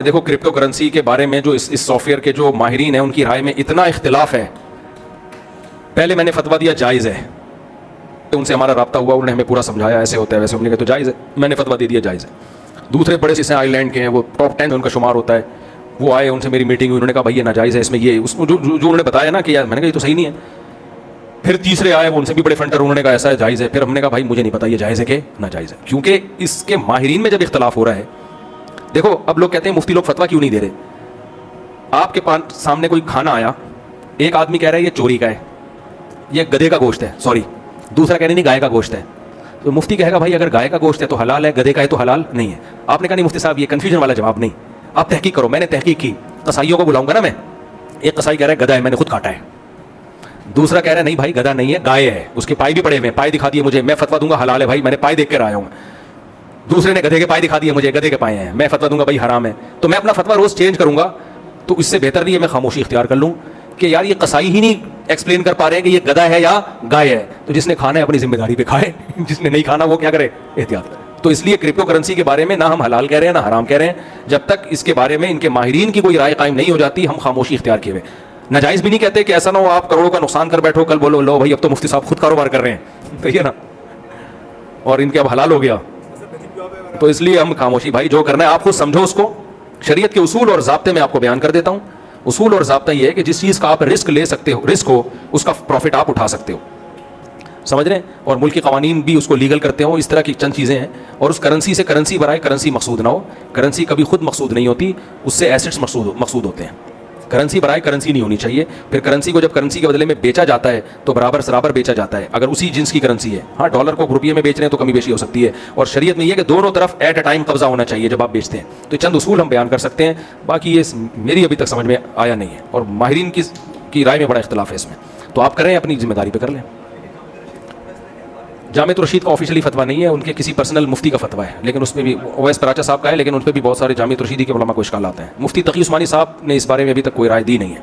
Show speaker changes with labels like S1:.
S1: دیکھو crypto currency کے بارے میں جو اس سافٹ ویئر کے جو ماہرین ہیں ان کی رائے میں اتنا اختلاف ہے. پہلے میں نے فتویٰ دیا جائز ہے, ان سے ہمارا رابطہ ہوا, انہوں نے ہمیں پورا سمجھایا ایسے ہوتا ہے ویسے, ہم نے کہا تو جائز ہے, میں نے فتویٰ دے دیا جائز ہے. دوسرے بڑے سے آئی لینڈ کے ہیں, وہ ٹاپ 10 میں ان کا شمار ہوتا ہے, وہ آئے, ان سے میری میٹنگ ہوئی, انہوں نے کہا بھائی یہ ناجائز ہے, اس میں یہ جو انہوں نے بتایا نا کہ یار, میں نے کہا یہ تو صحیح نہیں ہے. پھر تیسرے آئے, وہ ان سے بھی بڑے فنٹر, انہوں نے کہا ایسا ہے جائز ہے. پھر ہم نے کہا بھائی مجھے نہیں پتا یہ جائز ہے کہ ناجائز ہے, کیونکہ اس کے ماہرین میں جب اختلاف ہو رہا ہے. دیکھو اب لوگ کہتے ہیں مفتی لوگ فتویٰ کیوں نہیں دے رہے. آپ کے سامنے کوئی کھانا آیا, ایک آدمی کہہ رہا ہے یہ چوری کا ہے, یہ گدھے کا گوشت ہے, سوری, دوسرا کہہ رہے نہیں گائے کا گوشت ہے. تو مفتی کہے گا بھائی اگر گائے کا گوشت ہے تو حلال ہے, گدھے کا ہے تو حلال نہیں ہے. آپ نے کہا نہیں مفتی صاحب یہ کنفیوژن والا جواب نہیں, آپ تحقیق کرو. میں نے تحقیق کی, قصائیوں کو بلاؤں گا نا میں. ایک قصائی کہہ رہا ہے گدھا ہے, میں نے خود کاٹا ہے. دوسرا کہہ رہا ہے نہیں بھائی گدھا نہیں ہے, گائے ہے, اس کے پائے بھی پڑے ہوئے, پائے دکھا دیے مجھے, میں فتویٰ دوں گا حلال ہے بھائی, میں نے پائے دیکھ کر آیا ہوں. دوسرے نے گدھے کے پائے دکھا دیے مجھے, گدھے کے پائے ہیں, میں فتویٰ دوں گا بھائی حرام ہے. تو میں اپنا فتویٰ روز چینج کروں گا. تو اس سے بہتر نہیں ہے میں خاموشی اختیار کر لوں کہ یار یہ قصائی ہی نہیں ایکسپلین کر پا رہے ہیں کہ یہ گدھا ہے یا گائے ہے, تو جس نے کھانا ہے اپنی ذمہ داری پہ کھائے, جس نے نہیں کھانا وہ کیا کرے, احتیاط کرے. تو اس لیے کرپٹو کرنسی کے بارے میں نہ ہم حلال کہہ رہے ہیں نہ حرام کہہ رہے ہیں, جب تک اس کے بارے میں ان کے ماہرین کی کوئی رائے قائم نہیں ہو جاتی ہم خاموشی اختیار کیے ہوئے. ناجائز بھی نہیں کہتے کہ ایسا نہ ہو آپ کروڑوں کا نقصان کر بیٹھو, کل بولو لو بھائی اب تو مفتی صاحب خود کاروبار کر رہے ہیں, تو یہ نا, اور ان کے اب حلال ہو گیا. تو اس لیے ہم خاموشی, بھائی جو کرنا ہے آپ خود سمجھو اس کو. شریعت کے اصول اور ضابطے میں آپ کو بیان کر دیتا ہوں. اصول اور ضابطہ یہ ہے کہ جس چیز کا آپ رسک لے سکتے ہو, رسک ہو, اس کا پروفٹ آپ اٹھا سکتے ہو, سمجھ رہے ہیں, اور ملک کے قوانین بھی اس کو لیگل کرتے ہوں. اس طرح کی چند چیزیں ہیں. اور اس کرنسی سے کرنسی برائے کرنسی مقصود نہ ہو. کرنسی کبھی خود مقصود نہیں ہوتی, اس سے ایسٹس مقصود ہوتے ہیں. کرنسی برائے کرنسی نہیں ہونی چاہیے. پھر کرنسی کو جب کرنسی کے بدلے میں بیچا جاتا ہے تو برابر سرابر بیچا جاتا ہے, اگر اسی جنس کی کرنسی ہے. ہاں ڈالر کو روپیے میں بیچ رہے ہیں تو کمی بیشی ہو سکتی ہے, اور شریعت میں یہ کہ دونوں طرف ایٹ اے ٹائم قبضہ ہونا چاہیے جب آپ بیچتے ہیں. تو چند اصول ہم بیان کر سکتے ہیں, باقی یہ میری ابھی تک سمجھ میں آیا نہیں ہے, اور ماہرین کی رائے میں بڑا اختلاف ہے اس میں. تو آپ کریں, اپنی ذمہ داری پہ کر لیں. جامعۃ الرشید کا آفیشلی فتویٰ نہیں ہے, ان کے کسی پرسنل مفتی کا فتویٰ ہے, لیکن اس میں بھی اویس پراچا صاحب کا ہے, لیکن ان پہ بھی بہت سارے جامعۃ الرشیدی کے علماء کو اشکال آتے ہیں. مفتی تقی عثمانی صاحب نے اس بارے میں ابھی تک کوئی رائے دی نہیں ہے.